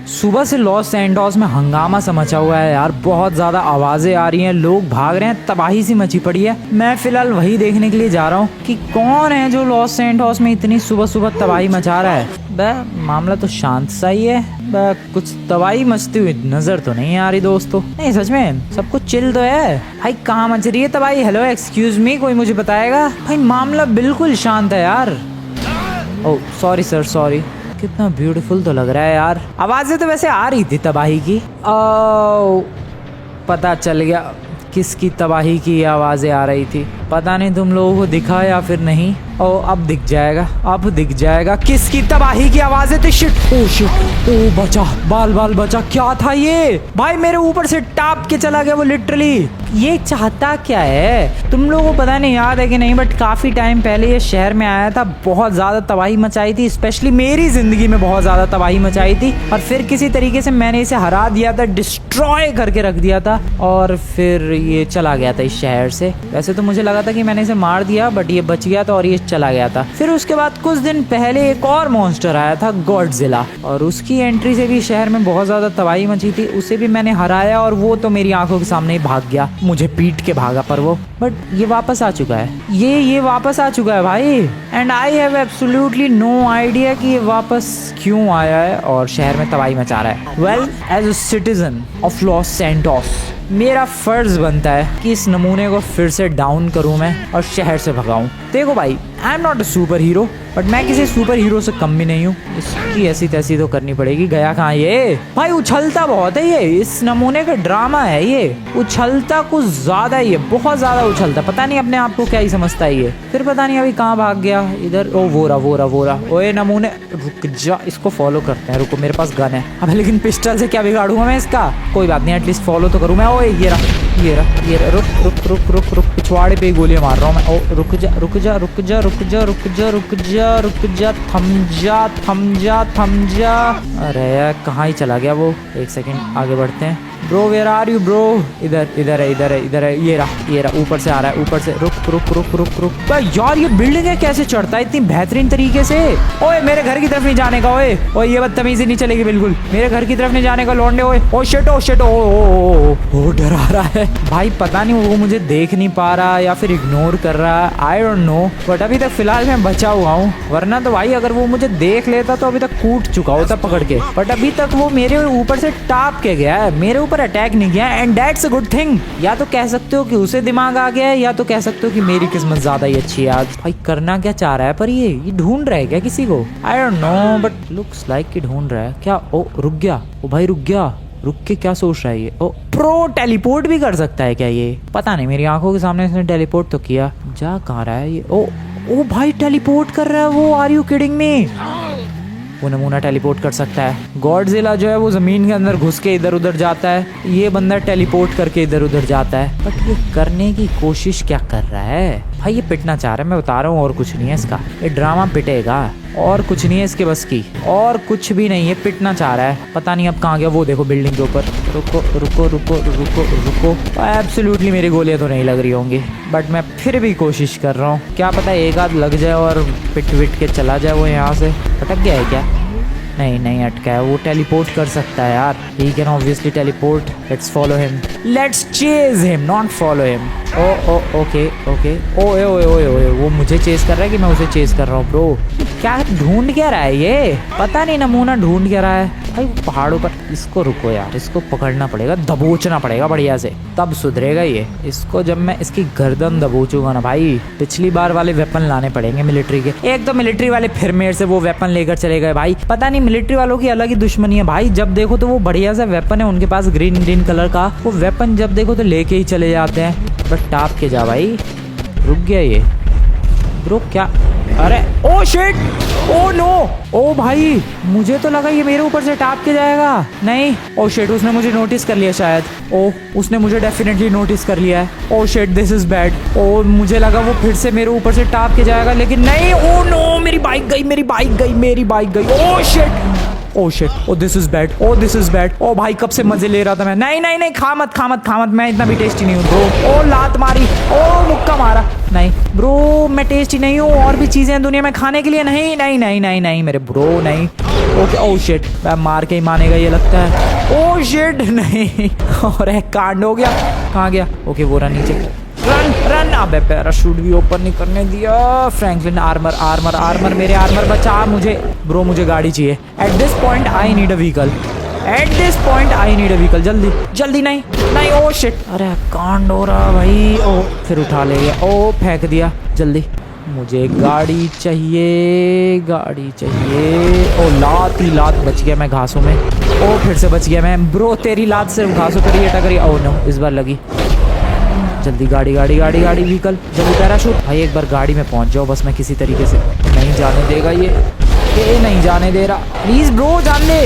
सुबह से Los Santos में हंगामा सा मचा हुआ है यार, बहुत ज्यादा आवाजें आ रही हैं, लोग भाग रहे हैं, तबाही सी मची पड़ी है। मैं फिलहाल वही देखने के लिए जा रहा हूँ कि कौन है जो लॉस सैंटोस में इतनी सुबह सुबह तबाही मचा रहा है। मामला तो शांत सा ही है, कुछ तबाही मचती हुई नजर तो नहीं आ रही दोस्तों। नहीं सच में सब कुछ चिल तो है भाई। कहाँ मच रही है तबाही? हेलो एक्सक्यूज मी, कोई मुझे बताएगा? भाई मामला बिल्कुल शांत है यार। Oh sorry sir, sorry. कितना ब्यूटीफुल तो लग रहा है यार। आवाजें तो वैसे आ रही थी तबाही की। पता चल गया किसकी तबाही की आवाजें आ रही थी। पता नहीं तुम लोगों को दिखा या फिर नहीं। ओ अब दिख जाएगा, अब दिख जाएगा किसकी तबाही की आवाजें थी। शिट, ओ शिट, ओ बचा, बाल बाल बचा। क्या था ये भाई? मेरे ऊपर से टाप के चला गया वो लिटरली। ये चाहता क्या है? तुम लोगों को पता नहीं याद है कि नहीं, बट काफी टाइम पहले ये शहर में आया था, बहुत ज्यादा तबाही मचाई थी, स्पेशली मेरी जिंदगी में बहुत ज्यादा तबाही मचाई थी। और फिर किसी तरीके से मैंने इसे हरा दिया था, डिस्ट्रॉय करके रख दिया था, और फिर ये चला गया था इस शहर से। वैसे तो मुझे लगा था कि मैंने इसे मार दिया, बट ये बच गया था और ये चला गया था। फिर उसके बाद कुछ दिन पहले एक और मॉन्स्टर आया था, गॉडजिला, और उसकी एंट्री से भी शहर में बहुत ज्यादा तबाही मची थी। उसे भी मैंने हराया और वो तो मेरी आंखों के सामने ही भाग गया, मुझे पीट के भागा पर वो। बट ये वापस आ चुका है, ये वापस आ चुका है भाई। And I have absolutely no idea कि ये वापस क्यों आया है और शहर में तबाही मचा रहा है। Well, as a citizen of Los Santos मेरा फर्ज बनता है कि इस नमूने को फिर से डाउन करूं मैं और शहर से भगाऊं। देखो भाई, I am not a super hero, but मैं किसी सुपर हीरो से कम भी नहीं हूँ। इसकी ऐसी तैसी तो करनी पड़ेगी। गया कहाँ ये भाई? उछलता बहुत है ये, इस नमूने का ड्रामा है ये। उछलता कुछ ज्यादा ही है, बहुत ज्यादा उछलता। पता नहीं अपने आप को क्या ही समझता है ये। फिर पता नहीं अभी कहाँ भाग गया इधर। ओ वोरा। ओए नमूने, रुक जा, इसको फॉलो करते हैं। रुको, मेरे पास गन है। अब लेकिन पिस्टल से क्या बिगाड़ूंगा मैं इसका? कोई बात नहीं, एटलीस्ट फॉलो तो करूँ मैं। ओए ये रहा। रुक, पिछवाड़े पे गोलियां मार रहा हूँ मैं। ओ रुक जा, थम जा। अरे यार कहाँ ही चला गया वो? एक सेकंड आगे बढ़ते हैं। Bro where are you bro? इधर है। ये रहा, ऊपर से आ रहा है, ऊपर से। रुक। यार ये बिल्डिंग है, कैसे चढ़ता है इतनी बेहतरीन तरीके से? ओए मेरे घर की तरफ नहीं जाने का। ओए ये बदतमीजी नहीं चलेगी बिल्कुल। मेरे घर की तरफ नहीं जाने का लौंडे। ओ शिट, ओ डरा रहा है भाई। पता नहीं वो मुझे देख नहीं पा रहा या फिर इग्नोर कर रहा है, आई डोंट नो। बट अभी तक फिलहाल मैं बचा हुआ हूँ, वरना तो भाई अगर वो मुझे देख लेता तो अभी तक कूट चुका होता पकड़ के। बट अभी तक वो मेरे ऊपर से टाप के गया है, मेरे ऊपर अटैक नहीं किया, and that's a good thing. या तो कह सकते हो कि उसे दिमाग आ गया है, या तो कह सकते हो कि मेरी किस्मत ज्यादा ही अच्छी है आज। भाई करना क्या चाह रहा है? पर ये ढूंढ रहा है क्या किसी को? I don't know, but looks like कि ढूंढ रहा है क्या। ओ रुक गया, ओ भाई रुक गया। रुक के क्या सोच रहा है ये? ओ प्रो टेलीपोर्ट भी कर सकता है क्या ये? पता नहीं, मेरी आंखों के सामने इसने टेलीपोर्ट तो किया। जा कहाँ रहा है ये? ओ भाई टेलीपोर्ट कर रहा है वो। Are you kidding me? वो नमूना टेलीपोर्ट कर सकता है। गॉडजिला जो है वो जमीन के अंदर घुस के इधर उधर जाता है, ये बंदा टेलीपोर्ट करके इधर उधर जाता है। बट ये करने की कोशिश क्या कर रहा है भाई? ये पिटना चाह रहा है, मैं बता रहा हूँ, और कुछ नहीं है इसका। ये ड्रामा पिटेगा, और कुछ नहीं है इसके बस की, और कुछ भी नहीं है। पिटना चाह रहा है, पता नहीं अब कहाँ गया। वो देखो बिल्डिंग के ऊपर। रुको। एब्सोल्युटली मेरी गोलियां तो नहीं लग रही होंगी, बट मैं फिर भी कोशिश कर रहा हूँ। क्या पता एक आध लग जाए और पिट विट के चला जाए वो यहाँ से। अटक गया है क्या? नहीं अटका है। वो टेलीपोर्ट कर सकता है यार, he can obviously teleport. Let's follow him, let's chase him, not follow him. Okay. ओए वो मुझे चेज कर रहा है कि मैं उसे चेज कर रहा हूँ? ब्रो क्या ढूंढ क्या रहा है ये? पता नहीं नमूना ढूंढ क्या रहा है भाई पहाड़ों पर। इसको रुको यार, इसको पकड़ना पड़ेगा, दबोचना पड़ेगा बढ़िया से, तब सुधरेगा ये। इसको जब मैं इसकी गर्दन दबोचूंगा ना भाई, पिछली बार वाले वेपन लाने पड़ेंगे मिलिट्री के। एक तो मिलिट्री वाले फिर मेरे से वो वेपन लेकर चले गए भाई। पता नहीं मिलिट्री वालों की अलग ही दुश्मनी है भाई। जब देखो तो वो बढ़िया सा वेपन है उनके पास, ग्रीन कलर का वो वेपन, जब देखो तो लेके ही चले जाते हैं। बट टाप के जा भाई। रुक गया ये ब्रो क्या? अरे ओ शिट, ओ नो, ओ भाई मुझे तो लगा ये मेरे ऊपर से टाप के जाएगा। नहीं, ओ शिट, उसने मुझे नोटिस कर लिया शायद। ओ उसने मुझे डेफिनेटली नोटिस कर लिया है। Oh shit, this is bad. Oh मुझे लगा वो फिर से मेरे ऊपर से टाप के जाएगा, लेकिन नहीं। ओ नो, मेरी बाइक गई। Oh shit, oh this is bad. Oh भाई कब से मजे ले रहा था मैं। नहीं, खा मत, मैं इतना भी टेस्टी नहीं हूँ ब्रो। ओ लात मारी, ओ मुक्का मारा। नहीं ब्रो, मैं टेस्टी नहीं हूँ, और भी चीजें हैं दुनिया में खाने के लिए। नहीं मेरे ब्रो, नहीं। ओके ओ शिट, मैं मार के ही मानेगा ये लगता है। ओ शिट नहीं और एक कांड हो गया। कहाँ गया? ओके वो रहा नीचे। Run run. अबे पैराशूट भी ओपन नहीं करने दिया। फ्रैंकलिन आर्मर आर्मर आर्मर, मेरे आर्मर बचा मुझे। ब्रो मुझे गाड़ी चाहिए। At this point I need a vehicle. At this point I need a vehicle. जल्दी जल्दी। नहीं नहीं ओ शिट, अरे कांड हो रहा भाई। ओ फिर उठा ले गया। ओ फेंक दिया। जल्दी मुझे गाड़ी चाहिए, गाड़ी चाहिए। ओ लात ही लात, बच गया मैं घासों में। ओ फिर से बच गया मैं। ब्रो तेरी लात से घासों पर ही अटक रही। ओ नो, इस बार लगी। जल्दी गाड़ी गाड़ी गाड़ी गाड़ी व्हीकल। जल्दी पैराशूट। भाई एक बार गाड़ी में पहुंच जाओ बस, मैं किसी तरीके से। नहीं जाने देगा ये नहीं जाने दे रहा। प्लीज ब्रो जान दे।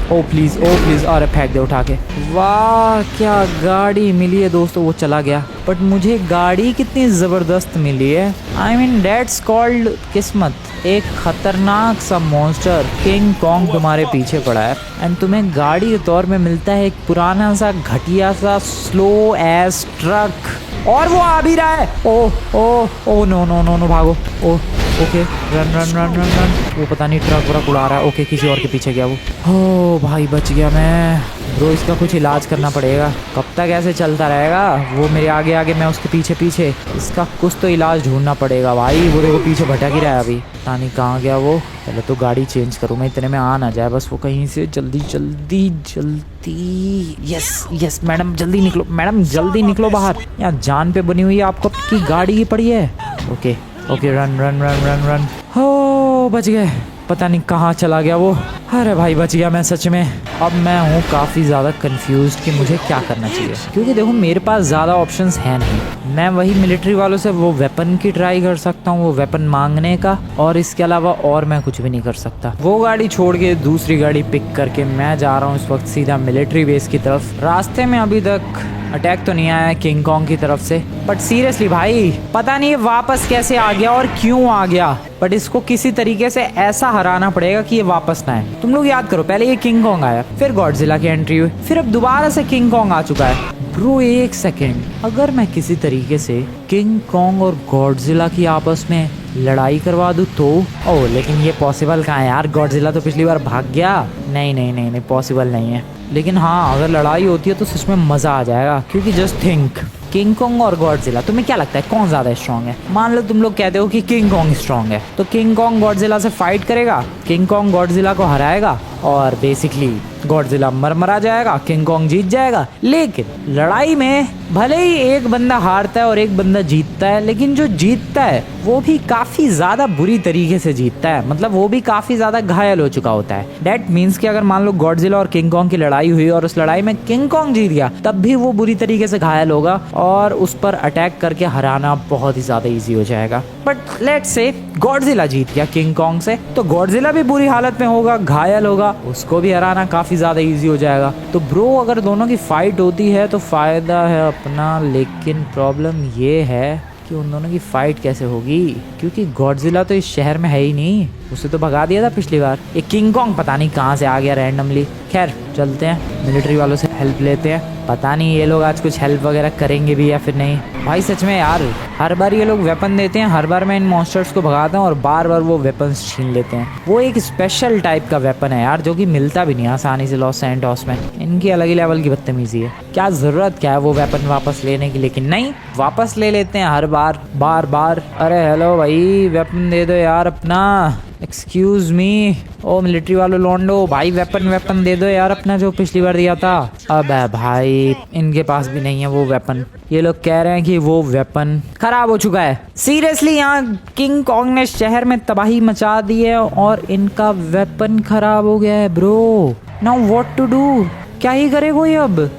ओ प्लीज ओ प्लीज। अरे फेंक दे उठा के। वाह क्या गाड़ी मिली है दोस्तों। वो चला गया बट मुझे गाड़ी कितनी जबरदस्त मिली है। आई मीन दैट्स कॉल्ड किस्मत। एक खतरनाक सा मॉन्स्टर किंग कॉन्ग तुम्हारे पीछे पड़ा है एंड तुम्हें गाड़ी के तौर में मिलता है एक पुराना सा घटिया सा स्लो एस ट्रक। और वो आ भी रहा है। Oh oh oh no no no no भागो। Oh okay run run run run run. वो पता नहीं ट्रक व्रक उड़ा रहा है। ओके किसी और के पीछे गया वो। हो भाई बच गया मैं। ब्रो इसका कुछ इलाज करना पड़ेगा। कब तक ऐसे चलता रहेगा? वो मेरे आगे आगे, मैं उसके पीछे पीछे। इसका कुछ तो इलाज ढूंढना पड़ेगा भाई। वो देखो पीछे भटक ही रहा है अभी। पता नहीं कहाँ गया वो। पहले तो गाड़ी चेंज करूँ मैं, इतने में आ ना जाए बस वो कहीं से। जल्दी जल्दी जल्दी। यस यस मैडम जल्दी निकलो, मैडम जल्दी निकलो बाहर। यहाँ जान पे बनी हुई है आपको की गाड़ी की पड़ी है। Okay okay run run run run run. हो बच गए। पता नहीं कहाँ चला गया वो। अरे भाई बच गया मैं सच में। अब मैं हूँ काफ़ी ज़्यादा कंफ्यूज्ड कि मुझे क्या करना चाहिए, क्योंकि देखो मेरे पास ज़्यादा ऑप्शंस हैं नहीं। मैं वही मिलिट्री वालों से वो वेपन की ट्राई कर सकता हूँ, वो वेपन मांगने का, और इसके अलावा और मैं कुछ भी नहीं कर सकता। वो गाड़ी छोड़ के दूसरी गाड़ी पिक करके मैं जा रहा हूँ इस वक्त सीधा मिलिट्री बेस की तरफ। रास्ते में अभी तक अटैक तो नहीं आया है किंग कॉन्ग की तरफ से, बट सीरियसली भाई पता नहीं ये वापस कैसे आ गया और क्यों आ गया। बट इसको किसी तरीके से ऐसा हराना पड़ेगा कि ये वापस ना आए। तुम लोग याद करो, पहले ये किंग कॉन्ग आया, फिर गॉडजिला की एंट्री हुई, फिर अब दोबारा से किंग कॉन्ग आ चुका है। ब्रो एक सेकेंड, अगर मैं किसी तरीके से किंग कॉन्ग और गॉडजिला की आपस में लड़ाई करवा दूँ तो? ओह लेकिन ये पॉसिबल कहाँ है यार, गॉडजिला तो पिछली बार भाग गया। नहीं नहीं नहीं नहीं पॉसिबल नहीं है। लेकिन हाँ अगर लड़ाई होती है तो सच में मज़ा आ जाएगा, क्योंकि जस्ट थिंक किंग कॉन्ग और गॉडजिला, तुम्हें क्या लगता है कौन ज़्यादा स्ट्रॉन्ग है? मान लो तुम लोग कहते हो कि किंग कॉन्ग स्ट्रॉन्ग है, तो किंग कॉन्ग गॉडजिला से फाइट करेगा, किंग कॉन्ग गॉडजिला को हराएगा और बेसिकली गॉडजिला मर जाएगा, किंग कॉन्ग जीत जाएगा। लेकिन लड़ाई में भले ही एक बंदा हारता है और एक बंदा जीतता है, लेकिन जो जीतता है वो भी काफ़ी ज़्यादा बुरी तरीके से जीतता है, मतलब वो भी काफ़ी ज़्यादा घायल हो चुका होता है। दैट मीन्स कि अगर मान लो गॉडजिला और किंग कॉन्ग की लड़ाई हुई और उस लड़ाई में किंग कॉन्ग जीत गया, तब भी वो बुरी तरीके से घायल होगा और उस पर अटैक करके हराना बहुत ही ज़्यादा ईजी हो जाएगा। बट लेट्स से गॉडजिला जीत गया किंग कॉन्ग से, तो गॉडजिला भी बुरी हालत में होगा, घायल होगा, उसको भी हराना काफ़ी ज़्यादा ईजी हो जाएगा। तो ब्रो अगर दोनों की फाइट होती है तो फ़ायदा है अपना, लेकिन प्रॉब्लम ये है कि उन दोनों की फाइट कैसे होगी, क्योंकि गॉडजिला तो इस शहर में है ही नहीं, उसे तो भगा दिया था पिछली बार। ये किंग कॉन्ग पता नहीं कहाँ से आ गया रैंडमली। खैर चलते हैं मिलिट्री वालों से हेल्प लेते हैं, पता नहीं ये लोग आज कुछ हेल्प वगैरह करेंगे भी या फिर नहीं। भाई सच में यार हर बार ये लोग वेपन देते हैं, हर बार मैं इन मॉन्स्टर्स को भगाता हूँ और बार बार वो वेपन्स छीन लेते हैं। वो एक स्पेशल टाइप का वेपन है यार, जो कि मिलता भी नहीं आसानी से लॉस सैंटोस में। इनकी अलग ही लेवल की बदतमीजी है। क्या ज़रूरत क्या है वो वेपन वापस लेने की, लेकिन नहीं वापस ले लेते हैं हर बार बार बार। अरे हेलो भाई वेपन दे दो यार अपना, एक्सक्यूज मी। ओ मिलिट्री वालों लौंडो, भाई वेपन दे दो यार अपना जो पिछली बार दिया था। अब भाई इनके पास भी नहीं है वो वेपन। ये लोग कह रहे हैं कि वो वेपन खराब हो चुका है। सीरियसली यहाँ किंग कॉन्ग ने शहर में तबाही मचा दी है और इनका वेपन खराब हो गया है। Bro now what to do, क्या ही करे कोई अब?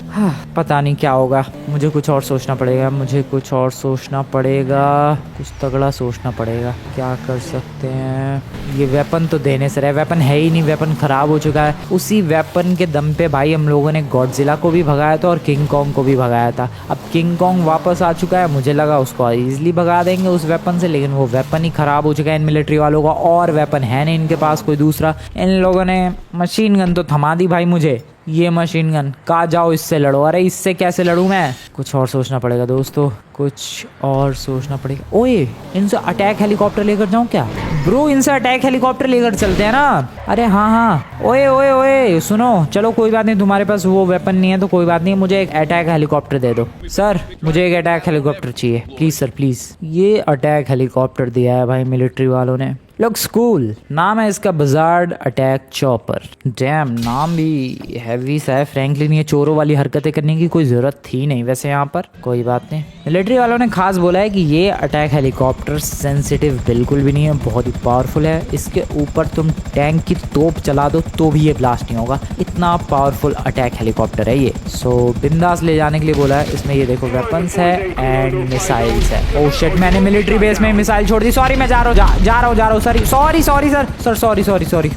हाँ पता नहीं क्या होगा, मुझे कुछ और सोचना पड़ेगा, कुछ तगड़ा सोचना पड़ेगा। क्या कर सकते हैं? ये वेपन तो देने से रहे, वेपन है ही नहीं, वेपन खराब हो चुका है। उसी वेपन के दम पे भाई हम लोगों ने गॉडजिला को भी भगाया था और किंग कॉन्ग को भी भगाया था। अब किंग कॉन्ग वापस आ चुका है, मुझे लगा उसको ईजिली भगा देंगे उस वेपन से, लेकिन वो वेपन ही खराब हो चुका है इन मिलिट्री वालों का, और वेपन है नहीं इनके पास कोई दूसरा। इन लोगों ने मशीन गन तो थमा दी भाई मुझे, ये मशीन गन, कहाँ जाओ इससे लड़ो। अरे इससे कैसे लड़ूं मैं? कुछ और सोचना पड़ेगा दोस्तों, कुछ और सोचना पड़ेगा। ओए इनसे अटैक हेलीकॉप्टर लेकर जाऊं क्या? ब्रो इनसे अटैक हेलीकॉप्टर लेकर चलते हैं ना। अरे हाँ हाँ, ओए ओए ओए सुनो, चलो कोई बात नहीं, तुम्हारे पास वो वेपन नहीं है तो कोई बात नहीं, मुझे एक अटैक हेलीकॉप्टर दे दो। सर मुझे एक अटैक हेलीकॉप्टर चाहिए प्लीज सर प्लीज। ये अटैक हेलीकॉप्टर दिया है भाई मिलिट्री वालों ने। लुक्स कूल, नाम है इसका बजार्ड अटैक चॉपर। डैम, नाम भी हैवी सा है। फ्रैंकलिन ये चोरों वाली हरकतें करने की कोई जरूरत थी नहीं वैसे यहाँ पर, कोई बात नहीं। मिलिट्री वालों ने खास बोला है कि ये अटैक हेलीकॉप्टर सेंसिटिव बिल्कुल भी नहीं है, बहुत ही पावरफुल है। इसके ऊपर तुम टैंक की तोप चला दो तो भी ये ब्लास्ट नहीं होगा, इतना पावरफुल अटैक हेलीकॉप्टर है ये। सो बिंदास ले जाने के लिए बोला है। इसमें ये देखो वेपन्स है एंड मिसाइल्स है। ओह शिट, मैंने मिलिट्री बेस में मिसाइल छोड़ दी। सॉरी मैं जा रहा हूँ सॉरी सर सॉरी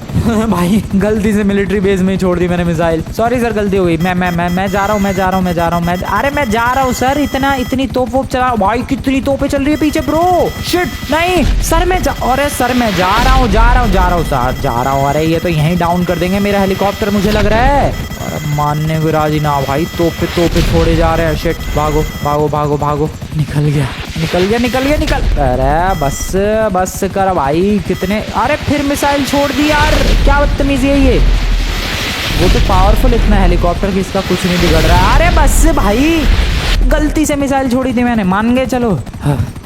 भाई गलती से मिलिट्री बेस में ही छोड़ दी मैंने मिसाइल। सॉरी सर गलती हो गई। मैं जा रहा हूँ अरे मैं जा रहा हूँ सर। इतनी तोप वोप चला भाई, कितनी तोपें चल रही है पीछे ब्रो। शिट नहीं सर अरे सर मैं जा रहा हूँ सर जा रहा हूँ। अरे ये तो यहीं डाउन कर देंगे मेरा हेलीकॉप्टर मुझे लग रहा है। अरे मानने को राजी ना भाई, तोपे छोड़े जा रहे हैं। शिट भागो निकल गया। अरे बस कर भाई, कितने, अरे फिर मिसाइल छोड़ दी यार, क्या बदतमीजी है ये। वो तो पावरफुल इतना हेलीकॉप्टर कि इसका कुछ नहीं बिगड़ रहा है। अरे बस भाई, गलती से मिसाइल छोड़ी थी मैंने, मान गए चलो।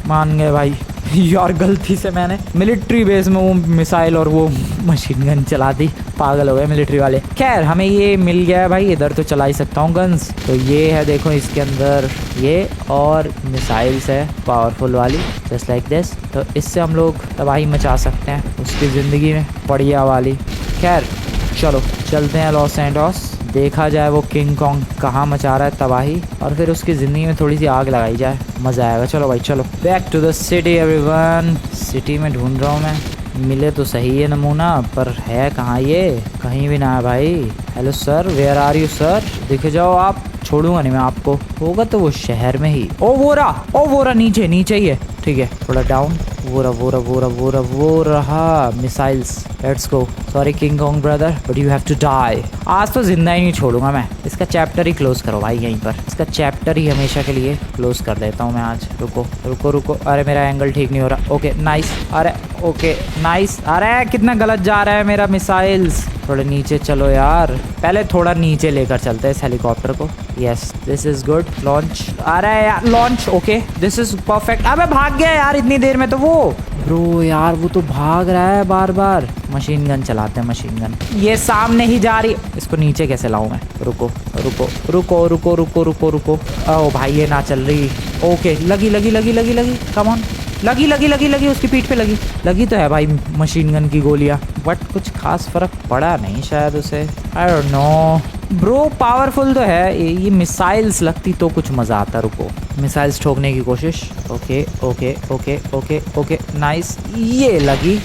मान गए भाई यार, गलती से मैंने मिलिट्री बेस में वो मिसाइल और वो मशीन गन चला दी, पागल हो गए मिलिट्री वाले। खैर हमें ये मिल गया है भाई, इधर तो चला ही सकता हूँ गन्स। तो ये है देखो, इसके अंदर ये और मिसाइल्स है पावरफुल वाली, जस्ट लाइक दिस। तो इससे हम लोग तबाही मचा सकते हैं उसकी ज़िंदगी में, बढ़िया वाली। खैर चलो चलते हैं लॉस एंजल्स, देखा जाए वो किंग कॉन्ग कहाँ मचा रहा है तबाही, और फिर उसकी ज़िंदगी में थोड़ी सी आग लगाई जाए, मज़ा आएगा। चलो भाई चलो, back to the city everyone. City में ढूंढ रहा हूँ मैं, मिले तो सही है नमूना, पर है कहाँ ये? कहीं भी ना है भाई। Hello sir, where are you sir? दिख जाओ आप, छोड़ूंगा नहीं मैं आपको। होगा तो वो शहर में ही। ओ वो रहा नीचे ही है, ठीक है थोड़ा डाउन। वो रहा missiles. Let's go. Sorry King Kong brother, but you have to die. आज तो जिंदा ही नहीं छोड़ूंगा मैं। इसका चैप्टर ही क्लोज करो भाई यहीं पर, इसका चैप्टर ही हमेशा के लिए क्लोज कर देता हूँ मैं आज। रुको। अरे मेरा एंगल ठीक नहीं हो रहा। ओके नाइस, अरे ओके नाइस। अरे कितना गलत जा रहा है मेरा मिसाइल्स। थोड़ा नीचे चलो यार, पहले थोड़ा नीचे लेकर चलते हैं इस हेलीकॉप्टर को। Yes this is good. Launch, अरे यार launch, okay this is perfect. अबे भाग गया यार इतनी देर में तो वो। ब्रो यार वो तो भाग रहा है बार। मशीन गन चलाते हैं, मशीन गन। ये सामने ही जा रही, इसको नीचे कैसे लाऊं मैं? रुको। ओ भाई ये ना चल रही। ओके लगी। कम ऑन, लगी उसकी पीठ पे लगी तो है भाई मशीन गन की गोलियां, बट कुछ खास फर्क पड़ा नहीं शायद उसे। I don't know bro, powerful तो है ये मिसाइल्स, लगती तो कुछ मजा आता। रुको, मिसाइल्स ठोकने की कोशिश। Okay nice. ये लगी।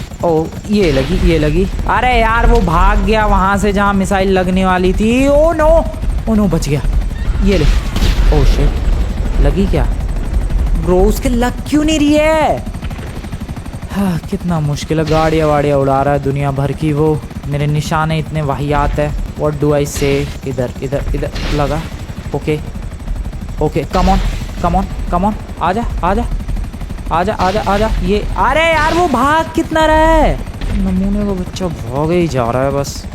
अरे यार वो भाग गया वहां से जहां मिसाइल लगने वाली थी। ओ नो बच गया। ये ले। ओ शिट, लगी क्या ब्रो? उसके लग क्यों नहीं रही है? हाँ कितना मुश्किल है, गाड़ियाँ उड़ा रहा है दुनिया भर की वो। मेरे निशाने इतने वाहियात है। व्हाट डू आई से? इधर लगा। ओके कम ऑन आजा। ये अरे यार वो भाग कितना रहा है? नमूने का बच्चा भागे ही जा रहा है,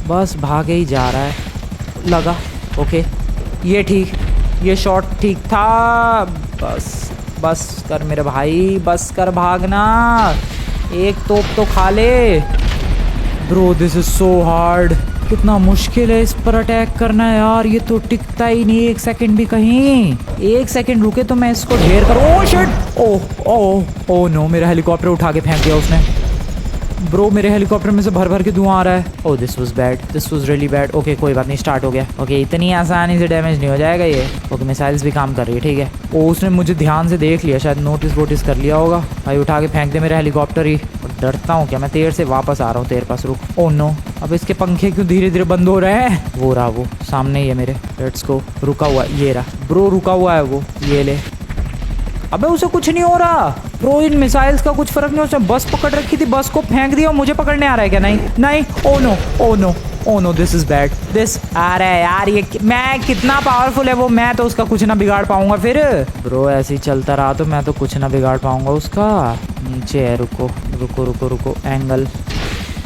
बस भागे ही जा रहा है। लगा। ओके ये ठीक, ये शॉट ठीक था। बस कर मेरे भाई, बस कर भागना। एक तोप तो खा ले। Bro this is so hard, कितना मुश्किल है इस पर अटैक करना यार। ये तो टिकता ही नहीं एक सेकंड भी कहीं। एक सेकंड रुके तो मैं इसको ढेर करूं। ओह शिट, ओह नो, मेरा हेलीकॉप्टर उठा के फेंक दिया उसने। ब्रो मेरे हेलीकॉप्टर में से भर के धुआं आ रहा है। Oh this was really bad. Okay कोई बात नहीं, स्टार्ट हो गया। ओके इतनी आसानी से डैमेज नहीं हो जाएगा ये। ओके मिसाइल्स भी काम कर रही है, ठीक है। ओ उसने मुझे ध्यान से देख लिया, शायद नोटिस कर लिया होगा। भाई उठा के फेंक दे मेरा हेलीकॉप्टर ही। डरता हूँ क्या मैं तेरे से? वापस आ रहा हूँ तेरे पास, रुक। ओह नो, अब इसके पंखे क्यों धीरे बंद हो रहे हैं? वो रहा, वो सामने ही है मेरे। Let's go. रुका हुआ, ये रहा ब्रो, रुका हुआ है वो। ये ले। अबे उसे कुछ नहीं हो रहा ब्रो, इन मिसाइल्स का कुछ फर्क नहीं। उसने बस पकड़ रखी थी, बस को फेंक दिया और मुझे पकड़ने आ रहा है क्या? नहीं। Oh no oh no this is bad this. अरे यार ये मैं कितना पावरफुल है वो, मैं तो उसका कुछ ना बिगाड़ पाऊंगा फिर। ब्रो ऐसे ही चलता रहा तो मैं तो कुछ ना बिगाड़ पाऊंगा उसका। नीचे है, रुको रुको रुको रुको, एंगल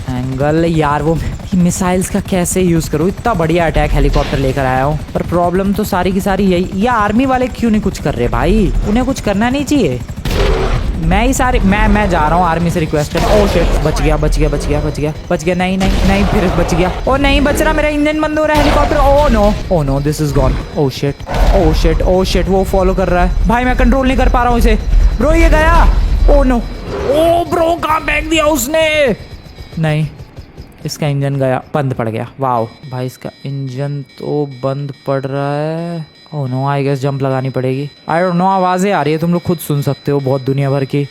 एंगल यार वो मिसाइल्स का कैसे यूज करूँ। इतना बढ़िया अटैक हेलीकॉप्टर लेकर आया हूँ, पर प्रॉब्लम तो सारी की सारी यही, ये आर्मी वाले क्यों नहीं कुछ कर रहे भाई, उन्हें कुछ करना नहीं चाहिए। मैं ही सारे मैं जा रहा हूँ आर्मी से रिक्वेस्ट कर। ओह शिट, बच गया बच गया बच गया बच गया बच गया, नहीं नहीं नहीं फिर बच गया। ओ नहीं बच रहा, मेरा इंजन बंद हो रहा है helicopter. Oh no this is gone. Oh shit oh shit oh shit, वो फॉलो कर रहा है भाई, मैं कंट्रोल नहीं कर पा रहा हूँ इसे। ब्रो ये गया। ओह नो, ओ ब्रो कहाँ फेंक दिया उसने। नहीं इसका इंजन गया, बंद पड़ गया। वाओ भाई इसका इंजन तो बंद पड़ रहा है। Oh no, I guess jump लगानी पड़ेगी। आई डोंट नो, आवाज़ें आ रही है, तुम लोग खुद सुन सकते हो बहुत दुनिया भर की।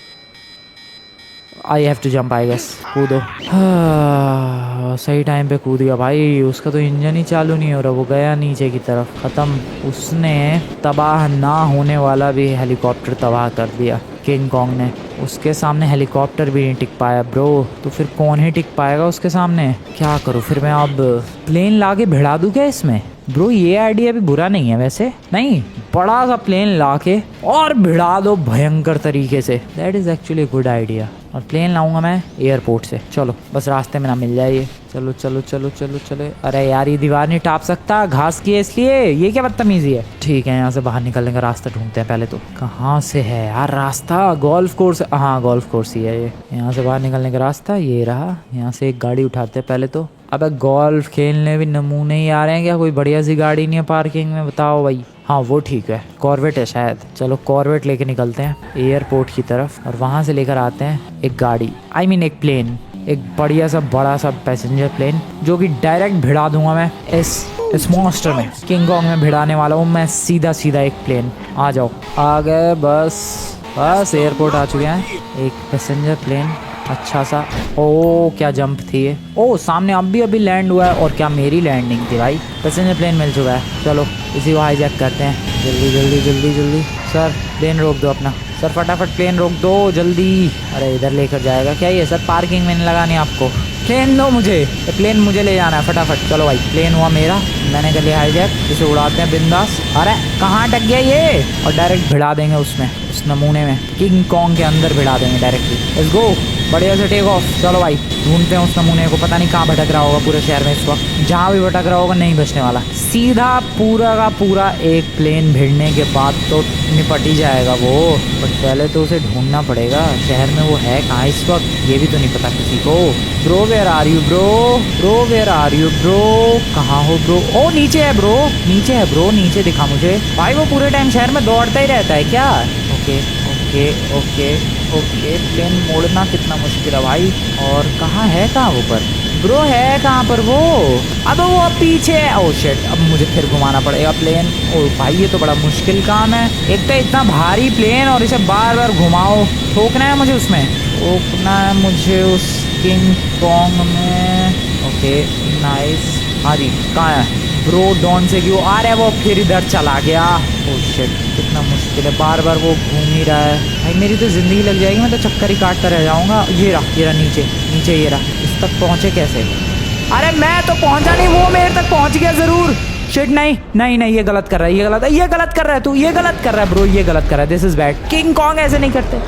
I have to jump I guess. कूदो। सही टाइम पे कूद गया भाई, उसका तो इंजन ही चालू नहीं हो रहा, वो गया नीचे की तरफ, ख़त्म। उसने तबाह ना होने वाला भी हेलीकॉप्टर तबाह कर दिया किंग कॉन्ग ने। उसके सामने हेलीकॉप्टर भी नहीं टिक पाया ब्रो, तो फिर कौन ही टिक पाएगा उसके सामने। क्या करूँ फिर मैं, अब प्लेन ला के भिड़ा दूँ क्या इसमें। ब्रो ये आइडिया भी बुरा नहीं है वैसे, नहीं बड़ा सा प्लेन लाके और भिड़ा दो भयंकर तरीके से, that is actually good idea. और प्लेन लाऊंगा मैं एयरपोर्ट से, चलो बस रास्ते में ना मिल जाए ये। चलो चलो चलो चलो चलो। अरे यार ये दीवार नहीं टाप सकता, घास की है इसलिए, ये क्या बदतमीजी है। ठीक है यहाँ से बाहर निकलने का रास्ता ढूंढते हैं पहले तो। कहाँ से है यार रास्ता, गोल्फ कोर्स, हाँ गोल्फ कोर्स ही है ये। यहाँ से बाहर निकलने का रास्ता ये रहा, यहाँ से एक गाड़ी उठाते हैं पहले तो। अब गोल्फ खेलने भी नमूने ही आ रहे हैं क्या, कोई बढ़िया सी गाड़ी नहीं है पार्किंग में, बताओ भाई। हाँ वो ठीक है, कॉर्वेट है शायद। चलो कॉर्वेट लेके निकलते हैं एयरपोर्ट की तरफ, और वहाँ से लेकर आते हैं एक गाड़ी, आई मीन एक प्लेन, एक बढ़िया सा बड़ा सा पैसेंजर प्लेन, जो कि डायरेक्ट भिड़ा दूंगा मैं इस मॉन्स्टर में, किंग कॉन्ग में भिड़ाने वाला हूँ मैं सीधा सीधा एक प्लेन। आ जाओ, आ गए बस एयरपोर्ट आ चुके हैं। एक पैसेंजर प्लेन अच्छा सा, ओ क्या जंप थी ये, ओ सामने अभी लैंड हुआ है, और क्या मेरी लैंडिंग थी भाई। पैसेंजर प्लेन मिल चुका है, चलो इसी को हाईजैक करते हैं। जल्दी जल्दी जल्दी जल्दी सर, प्लेन रोक दो अपना सर, फटाफट प्लेन रोक दो जल्दी। अरे इधर लेकर जाएगा क्या ये सर, पार्किंग में नहीं लगानी आपको, प्लेन दो मुझे, ये प्लेन मुझे ले जाना है फटाफट। चलो भाई प्लेन हुआ मेरा, मैंने कर लिया हाईजैक, इसे उड़ाते हैं बिंदास। अरे कहाँ अटक गया ये, और डायरेक्ट भिड़ा देंगे उसमें, उस नमूने में किंग कॉन्ग के अंदर भिड़ा देंगे डायरेक्टली। लेट्स गो, बढ़िया से टेक ऑफ। चलो भाई ढूंढते हैं उस नमूने को, पता नहीं कहाँ भटक रहा होगा पूरे शहर में इस वक्त, जहाँ भी भटक रहा होगा नहीं बचने वाला। सीधा पूरा का पूरा एक प्लेन भिड़ने के बाद तो निपट ही जाएगा वो, बट पहले तो उसे ढूंढना पड़ेगा शहर में वो है कहाँ इस वक्त, ये भी तो नहीं पता किसी को। Bro where are you bro, bro where are you bro, कहाँ हो ब्रो। ओ नीचे है ब्रो, नीचे है ब्रो, नीचे दिखा मुझे भाई। वो पूरे टाइम शहर में दौड़ता ही रहता है क्या। Okay okay okay okay, plane मोड़ना कितना मुश्किल है भाई। और कहाँ है, कहाँ वो पर ब्रो है, कहाँ पर वो, अब वो पीछे। ओह शिट, अब मुझे फिर घुमाना पड़ेगा प्लेन। ओ भाई ये तो बड़ा मुश्किल काम है, एक तो इतना भारी प्लेन और इसे बार बार घुमाओ, ठोकना है मुझे उसमें, ठोकना है मुझे उस किंग कॉन्ग में। ओके नाइस, हाँ जी कहाँ है ब्रो, डॉन से क्यों आ रहा है वो, फिर इधर चला गया। ओह शिट कितना मुश्किल है, बार बार वो घूम ही रहा है भाई, मेरी तो ज़िंदगी लग जाएगी, मैं तो चक्कर ही काटता रह जाऊंगा। ये रहा नीचे नीचे, ये रहा, इस तक पहुँचे कैसे। अरे मैं तो पहुँचा नहीं, वो मेरे तक पहुँच गया ज़रूर। शिट नहीं नहीं नहीं, ये गलत कर रहा है, ये गलत है, ये गलत कर रहा है तू, ये गलत कर रहा है ब्रो, ये गलत कर रहा है, this is bad. King Kong ऐसे नहीं करते।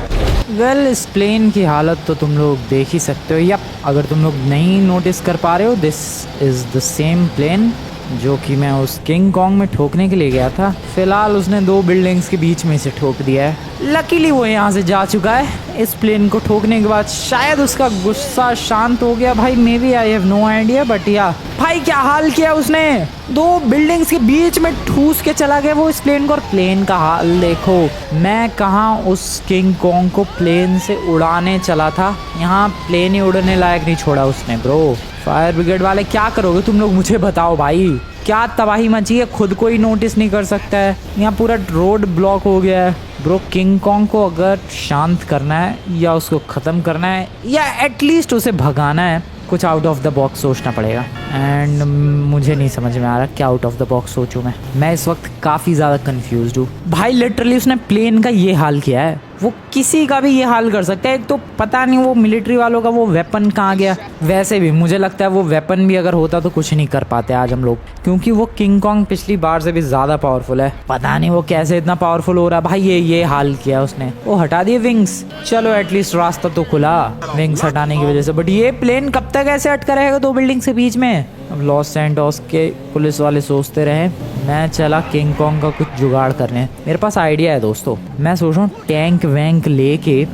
वेल इस प्लेन की हालत तो तुम लोग देख ही सकते हो। यप, अगर तुम लोग नहीं नोटिस कर पा रहे हो, this is the same plane जो कि मैं उस किंग कॉन्ग में ठोकने के लिए गया था। फिलहाल उसने 2 बिल्डिंग्स के बीच में से ठोक दिया है। लकीली वो यहाँ से जा चुका है। इस प्लेन को ठोकने के बाद शायद उसका गुस्सा शांत हो गया भाई, maybe, I have no idea, but yeah भाई क्या हाल किया उसने, 2 बिल्डिंग्स के बीच में ठूस के चला गया वो इस प्लेन को। और प्लेन का हाल देखो, मैं कहाँ उस किंग कॉन्ग को प्लेन से उड़ाने चला था, यहाँ प्लेन ही उड़ने लायक नहीं छोड़ा उसने ब्रो। फायर ब्रिगेड वाले क्या करोगे तुम लोग, मुझे बताओ भाई, क्या तबाही मची है, खुद को ही नोटिस नहीं कर सकता है, यहाँ पूरा रोड ब्लॉक हो गया है ब्रो। किंग कॉन्ग को अगर शांत करना है या उसको ख़त्म करना है या एटलीस्ट उसे भगाना है, कुछ आउट ऑफ द बॉक्स सोचना पड़ेगा। एंड मुझे नहीं समझ में आ रहा क्या आउट ऑफ द बॉक्स सोचूं मैं इस वक्त काफ़ी ज़्यादा कंफ्यूज्ड हूँ भाई। लिटरली उसने प्लेन का ये हाल किया है, वो किसी का भी ये हाल कर सकता है। एक तो पता नहीं वो मिलिट्री वालों का वो वेपन कहाँ गया। वैसे भी मुझे लगता है वो वेपन भी अगर होता तो कुछ नहीं कर पाते आज हम लोग, क्योंकि वो किंग कॉन्ग पिछली बार से भी ज्यादा पावरफुल है। पता नहीं वो कैसे इतना पावरफुल हो रहा है भाई। ये हाल किया उसने, वो हटा दिए विंग्स। चलो एटलीस्ट रास्ता तो खुला विंग्स हटाने की वजह से। बट ये प्लेन कब तक ऐसे अटका रहेगा दो बिल्डिंग के बीच में? अब लॉस सैंटोस के पुलिस वाले सोचते रहे, मैं चला किंग कॉन्ग का कुछ जुगाड़ करने। मेरे पास आइडिया है दोस्तों, मैं सोच रहा हूँ टैंक वैंक लेके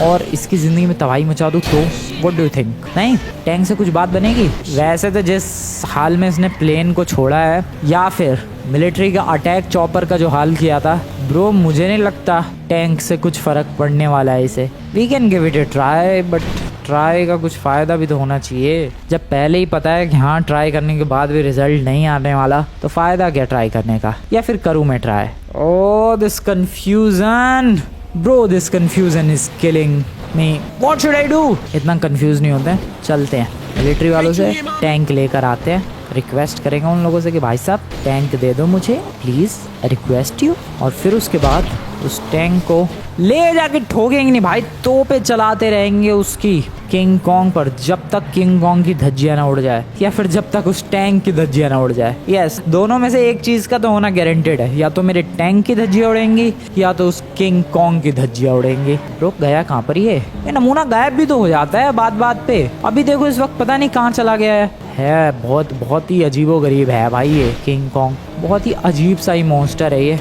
और इसकी जिंदगी में तबाही मचा दूँ। तो व्हाट डू यू थिंक? नहीं, टैंक से कुछ बात बनेगी? वैसे तो जिस हाल में इसने प्लेन को छोड़ा है, या फिर मिलिट्री का अटैक चॉपर का जो हाल किया था, ब्रो मुझे नहीं लगता टैंक से कुछ फर्क पड़ने वाला है इसे। We can give it a try, but try का कुछ फ़ायदा भी तो होना चाहिए। जब पहले ही पता है कि हाँ ट्राई करने के बाद भी रिजल्ट नहीं आने वाला, तो फ़ायदा क्या ट्राई करने का? या फिर करूँ मैं try? Oh this confusion bro, this confusion is killing me. What should I do? इतना कंफ्यूज नहीं होते हैं, चलते हैं मिलिट्री वालों से टैंक लेकर आते हैं। रिक्वेस्ट करेंगे उन लोगों से कि भाई साहब टैंक दे दो मुझे प्लीज़, रिक्वेस्ट यू। और फिर उसके बाद उस टैंक को ले जाके ठोकेंगे नहीं भाई, तोपे चलाते रहेंगे उसकी किंग कॉन्ग पर, जब तक किंग कॉन्ग की धज्जियां ना उड़ जाए, या फिर जब तक उस टैंक की धज्जियां ना उड़ जाए। यस, दोनों में से एक चीज़ का तो होना गारंटेड है, या तो मेरे टैंक की धज्जियां उड़ेंगी या तो उस किंग कॉन्ग की धज्जियां उड़ेंगी। रुक गया कहाँ पर ये नमूना? गायब भी तो हो जाता है बात बात पे। अभी देखो इस वक्त पता नहीं कहाँ चला गया है। बहुत ही अजीबोगरीब है भाई ये किंग कॉन्ग, बहुत ही अजीब सा ही मॉन्स्टर है ये।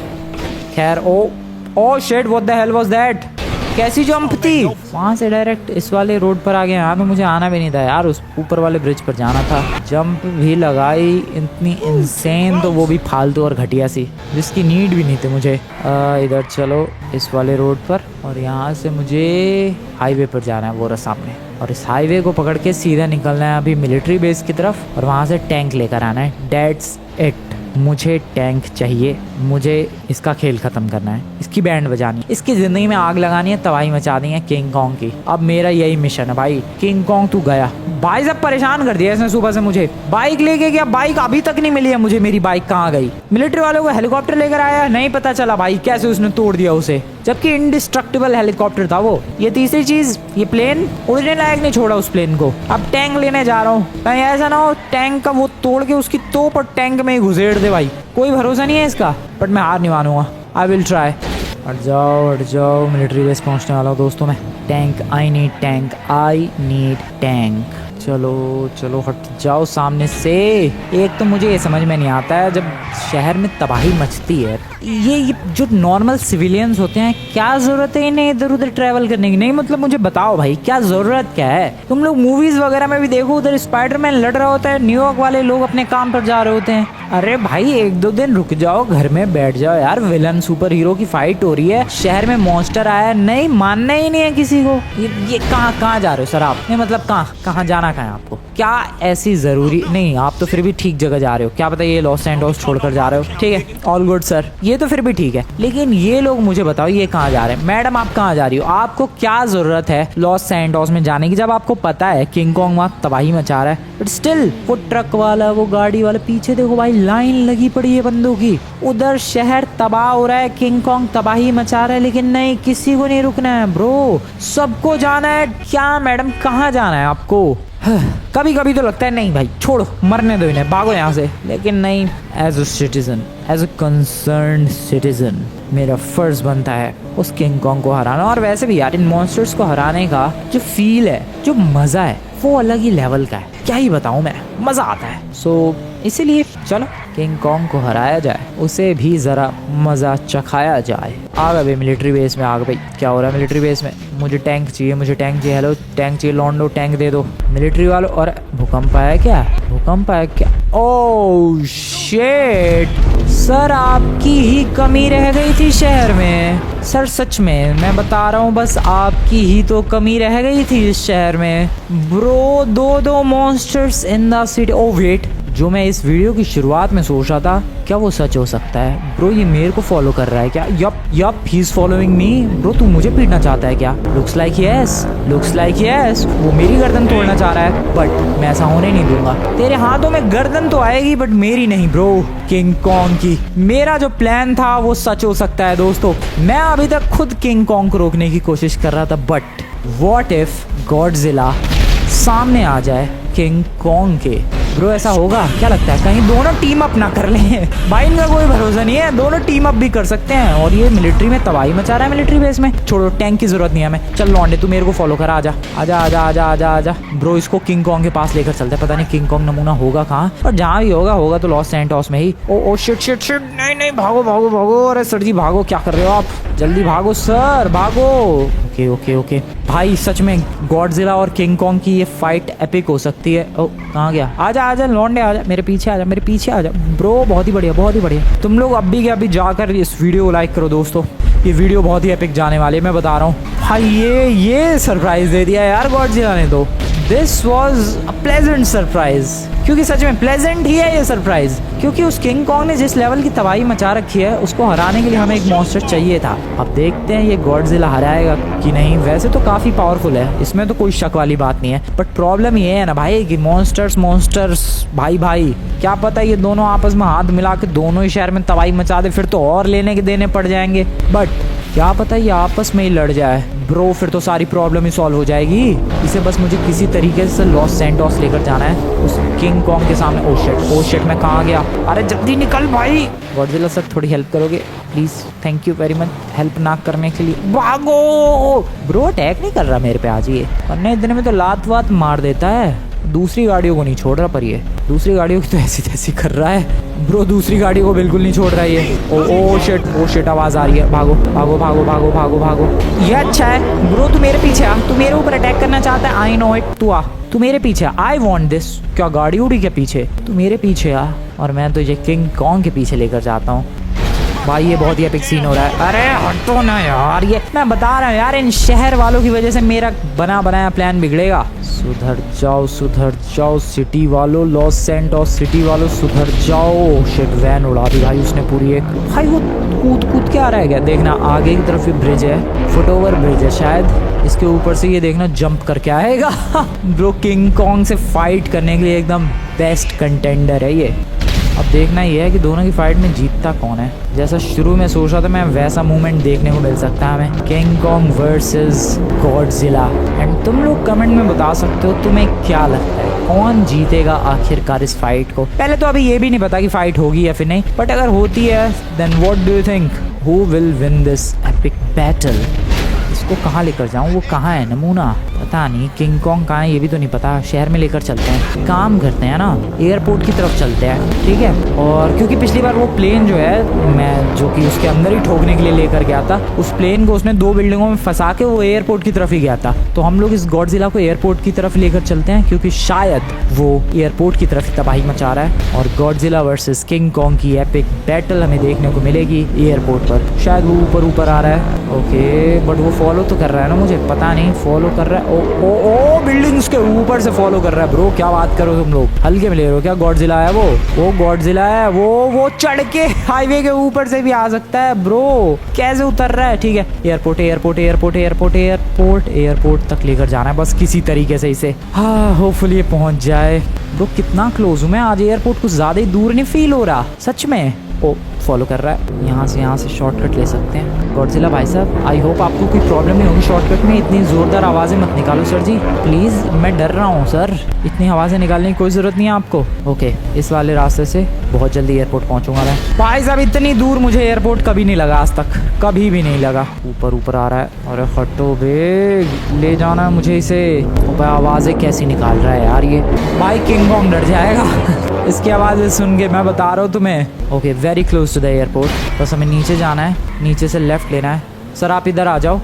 खैर oh shit, what the hell was that? कैसी जंप थी? वहाँ से डायरेक्ट इस वाले रोड पर आ गया। यहाँ तो मुझे आना भी नहीं था यार, उस ऊपर वाले ब्रिज पर जाना था। जंप भी लगाई इतनी इंसेन, तो वो भी फालतू और घटिया सी, जिसकी नीड भी नहीं थी मुझे। इधर चलो इस वाले रोड पर, और यहाँ से मुझे हाईवे पर जाना है, वो रहा सामने। और इस हाईवे को पकड़ के सीधा निकलना है अभी मिलिट्री बेस की तरफ, और वहाँ से टैंक लेकर आना है। दैट्स इट, मुझे टैंक चाहिए, मुझे इसका खेल खत्म करना है, इसकी बैंड बजानी है, इसकी जिंदगी में आग लगानी है, तबाही मचा दी है किंग कॉन्ग की। अब मेरा यही मिशन है भाई। किंग कॉन्ग तू गया भाई, सब परेशान कर दिया इसने सुबह से मुझे। बाइक लेके गया, बाइक अभी तक नहीं मिली है मुझे, मेरी बाइक कहाँ गई? मिलिट्री वालों को हेलीकॉप्टर लेकर आया, नहीं पता चला भाई कैसे उसने तोड़ दिया उसे, जबकि इंडिस्ट्रक्टिबल हेलीकॉप्टर था वो। ये तीसरी चीज, ये प्लेन उड़ने लायक नहीं छोड़ा उस प्लेन को। अब टैंक लेने जा रहा हूँ, कहीं ऐसा ना हो टैंक का वो तोड़ के उसकी तोप और टैंक में ही घुसेड़ दे भाई। कोई भरोसा नहीं है इसका, बट मैं हार नहीं मानूंगा। I will try. हट जाओ, मिलिट्री बेस पहुंचने वाला हूँ दोस्तों मैं। Tank, I need tank, I need tank. चलो हट जाओ सामने से। एक तो मुझे ये समझ में नहीं आता है, जब शहर में तबाही मचती है, ये जो नॉर्मल सिविलियंस होते हैं, क्या जरूरत है इन्हें इधर उधर ट्रैवल करने की? नहीं मतलब मुझे बताओ भाई, क्या जरूरत क्या है? तुम लोग मूवीज वगैरह में भी देखो, उधर स्पाइडरमैन लड़ रहा होता है, न्यूयॉर्क वाले लोग अपने काम पर जा रहे होते हैं। अरे भाई एक दो दिन रुक जाओ, घर में बैठ जाओ यार। विलन सुपर हीरो की फाइट हो रही है, शहर में मॉन्स्टर आया, नहीं मानना ही नहीं है किसी को। ये कहाँ जा रहे हो सर आप? नहीं मतलब कहाँ जाना है आपको? क्या ऐसी जरूरी नहीं? आप तो फिर भी ठीक जगह जा रहे हो, क्या पता ये लॉस सैंटोस छोड़कर जा रहे हो। ठीक है, ऑल गुड सर, ये तो फिर भी ठीक है, लेकिन ये लोग मुझे बताओ ये कहाँ जा रहे हैं? मैडम आप कहाँ जा रही हो? आपको क्या जरूरत है लॉस सैंटोस में जाने की, जब आपको पता है किंग कॉन्ग वहाँ तबाही मचा रहा है? बट स्टिल वो ट्रक वाला, वो गाड़ी वाला, पीछे देखो भाई लाइन लगी पड़ी है बंदों की। उधर शहर तबाह हो रहा है, किंग कॉन्ग तबाही मचा रहा है, लेकिन नहीं, किसी को नहीं रुकना है ब्रो, सबको जाना है। क्या मैडम कहाँ जाना है आपको? कभी कभी तो लगता है नहीं भाई छोड़ो, मरने दो इन्हें, भागो यहाँ से, लेकिन नहीं। As a citizen, as a concerned citizen, मेरा फर्ज बनता है उस किंग कॉन्ग को हराना। और वैसे भी यार इन मॉन्स्टर्स को हराने का जो फील है, जो मजा है, वो अलग ही लेवल का है, क्या ही बताऊं मैं, मजा आता है। सो इसीलिए चलो किंग कॉन्ग को हराया जाए, उसे भी जरा मजा चखाया जाए। आ गए भाई मिलिट्री बेस में, आ गए भाई। क्या हो रहा है मिलिट्री बेस में? मुझे टैंक चाहिए, मुझे टैंक चाहिए। हेलो टैंक चाहिए, लॉन्डो टैंक दे दो मिलिट्री वालों। और भूकंप आया क्या? भूकंप आया क्या? ओह शिट सर, आपकी ही कमी रह गई थी शहर में सर, सच में मैं बता रहा हूँ, बस आपकी ही तो कमी रह गई थी इस शहर में ब्रो। दो monsters in the city. Oh wait, जो मैं इस वीडियो की शुरुआत में सोच रहा था क्या वो सच हो सकता है। ब्रो ये मेरे को फॉलो कर रहा है क्या? Yup he is following me. Bro तू मुझे पीटना चाहता है क्या? Looks like yes. वो मेरी गर्दन तोड़ना चाह रहा है, बट मैं ऐसा होने नहीं दूंगा। तेरे हाथों में गर्दन तो आएगी बट मेरी नहीं ब्रो, किंग कॉन्ग की। मेरा जो प्लान था वो सच हो सकता है दोस्तों। मैं अभी तक खुद किंग कॉन्ग को रोकने की कोशिश कर रहा था, बट व्हाट इफ गॉडजिला सामने आ जाए किंग कॉन्ग के। ब्रो ऐसा होगा क्या लगता है? कहीं दोनों टीम अप ना कर लें भाई, इनका कोई भरोसा नहीं है। दोनों टीम अप भी कर सकते हैं और ये मिलिट्री में तबाही मचा रहा है। मिलिट्री बेस में छोड़ो, टैंक की जरूरत नहीं है हमें। चल लौंडे तू मेरे को फॉलो कर, आजा। ब्रो इसको किंग कॉन्ग के पास लेकर चलते हैं। पता नहीं किंग कॉन्ग नमूना होगा कहाँ, और जहाँ भी होगा तो लॉस सैंटोस में ही। ओ शिट नहीं भागो। अरे सर जी भागो, क्या कर रहे हो आप? जल्दी भागो सर, भागो। ओके भाई सच में गॉडजिला और किंग कॉन्ग की ये फाइट एपिक हो सकती है। ओ कहाँ गया? आजा लौंडे, आजा मेरे पीछे आजा ब्रो। बहुत ही बढ़िया। तुम लोग अभी के अभी जाकर इस वीडियो को लाइक करो दोस्तों। ये वीडियो बहुत ही एपिक जाने वाली है, मैं बता रहा हूँ भाई। ये सरप्राइज दे दिया यार गॉडजिला ने तो। This was a pleasant surprise, क्योंकि सच में प्लेजेंट ही है ये सरप्राइज, क्योंकि उस किंग कॉन्ग ने जिस लेवल की तबाही मचा रखी है उसको हराने के लिए हमें एक मॉन्स्टर चाहिए था। अब देखते हैं ये गॉडजिला हराएगा कि नहीं। वैसे तो काफी पावरफुल है, इसमें तो कोई शक वाली बात नहीं है, बट प्रॉब्लम ये है ना भाई कि मॉन्स्टर्स भाई क्या पता ये दोनों आपस में हाथ मिला के दोनों ही शहर में तबाही मचा दे, फिर तो और लेने के देने पड़ जाएंगे। बट क्या पता ये आपस में ही लड़ जाए ब्रो, फिर तो सारी प्रॉब्लम ही सॉल्व हो जाएगी। इसे बस मुझे किसी तरीके से लॉस सैंटोस लेकर जाना है उस किंग कॉन्ग के सामने। ओ शिट मैं कहाँ गया? अरे जल्दी निकल भाई। गॉडजिला सर थोड़ी हेल्प करोगे please? Thank you very much help ना करने के लिए। भागो ब्रो, अटैक नहीं कर रहा मेरे पे आज ये, वरना इतने में तो लात वात मार देता है। दूसरी गाड़ियों को नहीं छोड़ रहा, पर ये दूसरी गाड़ियों की तो ऐसी तैसी कर रहा है ब्रो। दूसरी गाड़ियों को बिल्कुल नहीं छोड़ रहा है ये। ओ शिट आवाज आ रही है। भागो। ये अच्छा है ब्रो, तू मेरे पीछे आ। तू मेरे ऊपर अटैक करना चाहता है, आई नो इट। तू मेरे पीछे आ, आई वॉन्ट दिस। क्या गाड़ी उड़ी के पीछे? तू मेरे पीछे आ और मैं तुझे किंग कॉन्ग के पीछे लेकर जाता हूँ। भाई ये बहुत ही एपिक सीन हो रहा है। अरे हटो ना यार, ये मैं बता रहा हूँ यार, इन शहर वालों की वजह से मेरा बनाया प्लान बिगड़ेगा। सुधर जाओ सिटी वालों, लॉस सैंटोस सिटी वालों सुधर जाओ। शिट वैन उड़ा दी भाई उसने पूरी एक। भाई वो कूद के आ रहा है क्या? देखना आगे की तरफ ब्रिज है, फुटओवर ब्रिज है शायद, इसके ऊपर से ये देखना जंप करके आएगा ब्रो किंग कॉन्ग से फाइट करने के लिए एकदम बेस्ट कंटेंडर है ये। अब देखना ये है कि दोनों की फाइट में जीतता कौन है। जैसा शुरू में सोच रहा था मैं, वैसा मूवमेंट देखने को मिल सकता है हमें। King Kong versus Godzilla. And तुम लोग कमेंट में बता सकते हो तुम्हें क्या लगता है कौन जीतेगा आखिरकार इस फाइट को। पहले तो अभी ये भी नहीं पता कि फाइट होगी या फिर नहीं, बट अगर होती है then what do you think, who will win this epic battle? इसको कहाँ लेकर जाऊँ? वो कहाँ है नमूना? पता नहीं। किंग कॉन्ग कहाँ है ये भी तो नहीं पता। शहर में लेकर चलते हैं, काम करते हैं ना, एयरपोर्ट की तरफ चलते हैं, ठीक है। और क्योंकि पिछली बार वो प्लेन जो है मैं जो कि उसके अंदर ही ठोकने के लिए लेकर गया था, उस प्लेन को उसने 2 बिल्डिंगों में फंसा के वो एयरपोर्ट की तरफ ही गया था। तो हम लोग इस गॉडजिला को एयरपोर्ट की तरफ लेकर चलते हैं, क्योंकि शायद वो एयरपोर्ट की तरफ तबाही मचा रहा है और गॉडजिला वर्सेस किंग कॉन्ग की एपिक बैटल हमें देखने को मिलेगी एयरपोर्ट पर। शायद वो ऊपर आ रहा है। ओके बट वो फॉलो तो कर रहा है ना मुझे, पता नहीं फॉलो कर रहा है। ओ बिल्डिंग्स के ऊपर से फॉलो कर रहा है ब्रो। क्या बात करो तुम लोग, हल्के में ले रहे हो क्या? गॉडजिला है वो गॉडजिला है वो चढ़ के हाईवे के ऊपर से भी आ सकता है ब्रो। कैसे उतर रहा है? ठीक है एयरपोर्ट तक लेकर जाना है बस किसी तरीके से इसे। हाँ होपफुली ये पहुंच जाए ब्रो। कितना क्लोज हूँ मैं आज एयरपोर्ट, कुछ ज्यादा ही दूर नहीं फील हो रहा सच में। ओ फॉलो कर रहा है, यहाँ से शॉर्टकट ले सकते हैं। गॉडजिला भाई साहब आई होप आपको कोई प्रॉब्लम नहीं होगी शॉर्टकट में। इतनी जोरदार आवाज़ें मत निकालो सर जी प्लीज़, मैं डर रहा हूँ सर। इतनी आवाज़ें निकालने की कोई ज़रूरत नहीं है आपको। ओके इस वाले रास्ते से बहुत जल्दी एयरपोर्ट पहुँचूंगा मैं। भाई साहब इतनी दूर मुझे एयरपोर्ट कभी नहीं लगा आज तक, कभी भी नहीं लगा। ऊपर आ रहा है। अरे हटो बे, ले जाना है मुझे इसे। आवाज़ें कैसी निकाल रहा है यार ये। भाई किंग कॉन्ग डर जाएगा इसकी आवाज़ें सुन के, मैं बता रहा हूँ तुम्हें। Okay very close to the airport. बस हमें नीचे जाना है, नीचे से लेफ्ट लेना है। सर आप इधर आ जाओ।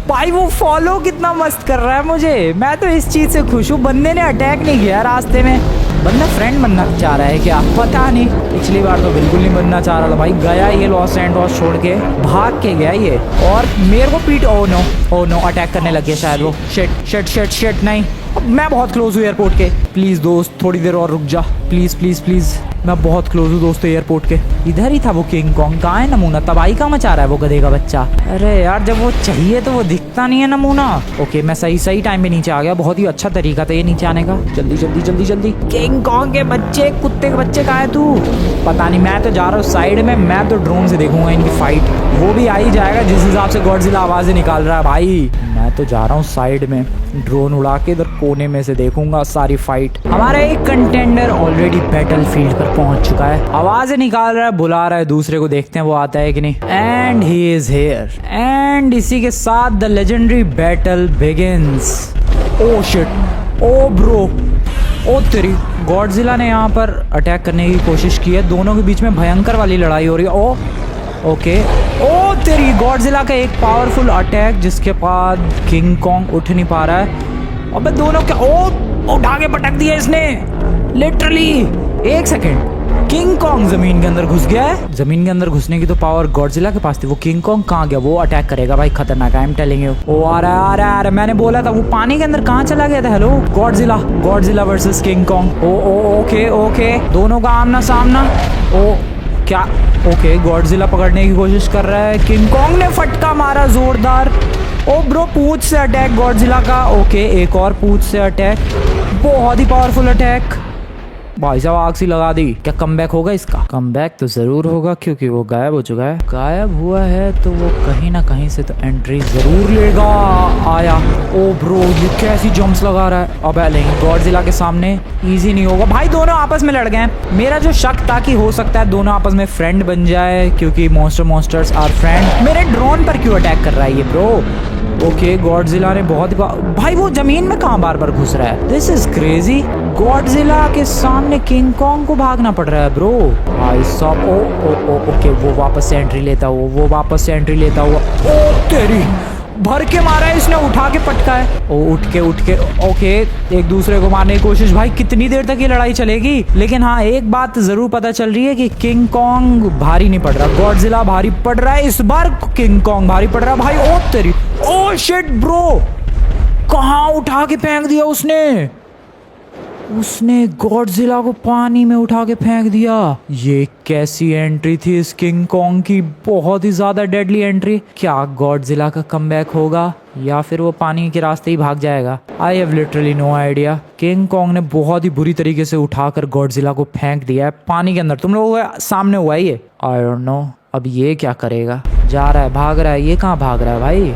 भाई वो फॉलो कितना मस्त कर रहा है मुझे, मैं तो इस चीज़ से खुश हूँ। बंदे ने अटैक नहीं किया रास्ते में। बंदा फ्रेंड बनना चाह रहा है क्या? पता नहीं, पिछली बार तो बिल्कुल नहीं बनना चाह रहा था भाई। गया ये लॉस सैंटोस छोड़ के, भाग के गया ये और मेरे को पीट। ओ नो अटैक करने लग गया शायद वो। शिट नहीं मैं बहुत क्लोज हूँ एयरपोर्ट के। प्लीज दोस्त थोड़ी देर और रुक जा, प्लीज प्लीज प्लीज। मैं बहुत क्लोज हूँ दोस्त एयरपोर्ट के। इधर ही था वो किंग कॉन्ग। कहाँ है नमूना? तबाही का मचा रहा है वो गधे का बच्चा। अरे यार जब वो चाहिए तो वो दिखता नहीं है नमूना। ओके मैं सही टाइम पे नीचे आ गया। बहुत ही अच्छा तरीका था ये नीचे आने का। जल्दी जल्दी जल्दी जल्दी। किंग कॉन्ग के बच्चे, कुत्ते के बच्चे कहाँ है तू? पता नहीं, मैं तो जा रहा हूँ साइड में। मैं तो ड्रोन से देखूंगा इनकी फाइट। वो भी आ ही जाएगा जिस हिसाब से गॉडजिला आवाजें निकाल रहा है भाई। मैं तो जा रहा हूँ साइड में, ड्रोन उड़ा के इधर कोने में से देखूंगा सारी फाइट। हमारा एक कंटेंडर ऑलरेडी बैटलफील्ड पर पहुंच चुका है, आवाजें निकाल रहा है, बुला रहा है दूसरे को। देखते हैं वो आता है कि नहीं। And he is here. And इसी के साथ the legendary battle begins. Oh shit, oh bro, oh तेरी। गॉडजिला ने यहाँ पर अटैक करने की कोशिश की है। दोनों के बीच में भयंकर वाली लड़ाई हो रही है। ओ ओके, ओ तेरी। गॉडजिला का एक पावरफुल अटैक जिसके बाद किंग कॉन्ग उठ नहीं पा रहा है। अबे दोनों क्या, ओ उठा के पटक दिया इसने लिटरली। एक सेकेंड, किंग कॉन्ग जमीन के अंदर घुस गया है। जमीन के अंदर घुसने की तो पावर गॉडजिला के पास थी। वो किंग कॉन्ग कहाँ गया? वो अटैक करेगा भाई, खतरनाक। I am telling you. Oh आ रहा है। मैंने बोला था। वो पानी के अंदर कहाँ चला गया था? Hello, Godzilla versus king Kong. Okay दोनों का आमना सामना। ओ क्या? ओके गॉडजिला पकड़ने की कोशिश कर रहा है। किंग कॉन्ग ने फटका मारा जोरदार। ओ ब्रो, पूंछ से अटैक गॉडजिला का। ओके एक और पूंछ से अटैक, बहुत ही पावरफुल अटैक। भाई साहब आग सी लगा दी। क्या कमबैक होगा इसका? कमबैक तो जरूर होगा क्योंकि वो गायब हो चुका है। गायब हुआ है तो वो कहीं ना कहीं से तो एंट्री जरूर लेगा। आया। ओ ब्रो, ये कैसी जंप्स लगा रहा है। अब नहीं, गॉडजिला के सामने इजी नहीं होगा भाई। दोनों आपस में लड़ गए। मेरा जो शक था कि हो सकता है दोनों आपस में फ्रेंड बन जाए क्योंकि मॉन्स्टर्स आर फ्रेंड। मेरे ड्रोन पर क्यों अटैक कर रहा है ये ब्रो? ओके गॉडजिला ने बहुत भाई, वो जमीन में कहाँ बार खुस रहा है? This is crazy. गॉडजिला के सामने किंग कॉन्ग को भागना पड़ रहा है ब्रो। भाई साहब ओके, वो वापस से एंट्री लेता हुआ, ओ तेरी, भर के मारा है इसने, उठा के पटका है। ओ उठ के ओके, एक दूसरे को मारने की कोशिश। भाई कितनी देर तक ये लड़ाई चलेगी? लेकिन हाँ एक बात जरूर पता चल रही है कि किंग कॉन्ग भारी नहीं पड़ रहा, गॉडजिला भारी पड़ रहा है। इस बार किंग कॉन्ग भारी पड़ रहा है भाई। ओ तेरी, ओ शिट ब्रो, कहाँ उठा के फेंक दिया उसने गॉडजिला को पानी में उठा के फेंक दिया। ये कैसी एंट्री थी इस किंग कॉन्ग की? बहुत ही ज्यादा डेडली एंट्री। क्या गॉडजिला का कमबैक होगा या फिर वो पानी के रास्ते ही भाग जाएगा? I have literally no idea. King Kong ने बहुत ही बुरी तरीके से उठाकर गॉडजिला को फेंक दिया है पानी के अंदर। तुम लोगों के सामने हुआ ये। आई डोंट नो अब ये क्या करेगा। जा रहा है, भाग रहा है। ये कहाँ भाग रहा है भाई?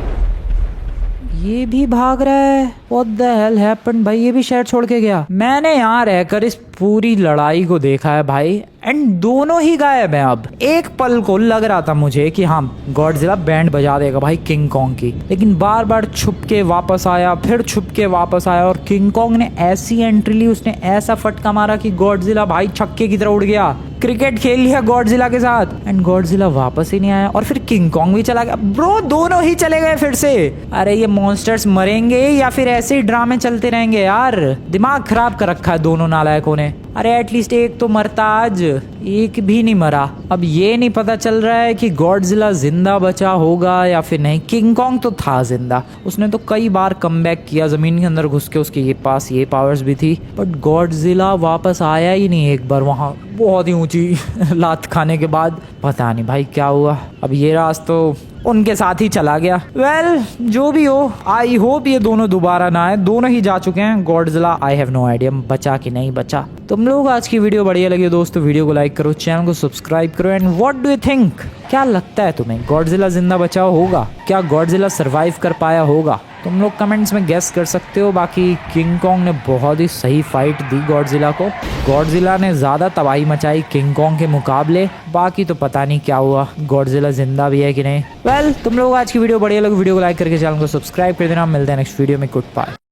ये भी भाग रहा है। What the hell happened? भाई ये भी शहर छोड़ के गया। मैंने यहाँ रहकर इस पूरी लड़ाई को देखा है भाई, एंड दोनों ही गायब हैं। अब एक पल को लग रहा था मुझे कि हाँ गॉडजिला बैंड बजा देगा भाई किंग कॉन्ग की, लेकिन बार बार छुप के वापस आया, फिर छुप के वापस आया, और किंग कॉन्ग ने ऐसी एंट्री ली, उसने ऐसा फटका मारा कि गॉडजिला भाई छक्के की तरह उड़ गया। क्रिकेट खेल लिया गॉडजिला के साथ, एंड गॉडजिला वापस ही नहीं आया, और फिर किंग कॉन्ग भी चला गया। ब्रो दोनों ही चले गए फिर से। अरे ये मॉन्स्टर्स मरेंगे या फिर ऐसे ही ड्रामे चलते रहेंगे यार? दिमाग खराब कर रखा है दोनों नालायकों ने। अरे एटलीस्ट एक तो मरता, आज एक भी नहीं मरा। अब ये नहीं पता चल रहा है कि गॉडजिला जिंदा बचा होगा या फिर नहीं। किंग कॉन्ग तो था जिंदा, उसने तो कई बार कमबैक किया जमीन के अंदर घुस के, उसके पास ये पावर्स भी थी, बट गॉडजिला वापस आया ही नहीं एक बार वहां बहुत ही ऊंची लात खाने के बाद। पता नहीं भाई क्या हुआ। अब ये राज तो उनके साथ ही चला गया। वेल जो भी हो, आई होप ये दोनों दोबारा ना आए। दोनों ही जा चुके हैं। Godzilla I have no idea बचा कि नहीं बचा। तुम लोग आज की वीडियो बढ़िया लगी दोस्तों, वीडियो को लाइक करो, चैनल को सब्सक्राइब करो, and what do you think? क्या लगता है तुम्हें, गॉडजिला जिंदा बचा होगा? क्या गॉडजिला सरवाइव कर पाया होगा? तुम लोग कमेंट्स में गेस कर सकते हो। बाकी किंग कॉन्ग ने बहुत ही सही फाइट दी गॉडजिला को। गॉडजिला ने ज्यादा तबाही मचाई किंग कॉन्ग के मुकाबले। बाकी तो पता नहीं क्या हुआ, गॉडजिला जिंदा भी है कि नहीं। वेल तुम लोग आज की वीडियो बढ़िया लगी, वीडियो को लाइक करके चैनल को सब्सक्राइब कर देना। मिलते हैं नेक्स्ट वीडियो में। Good bye.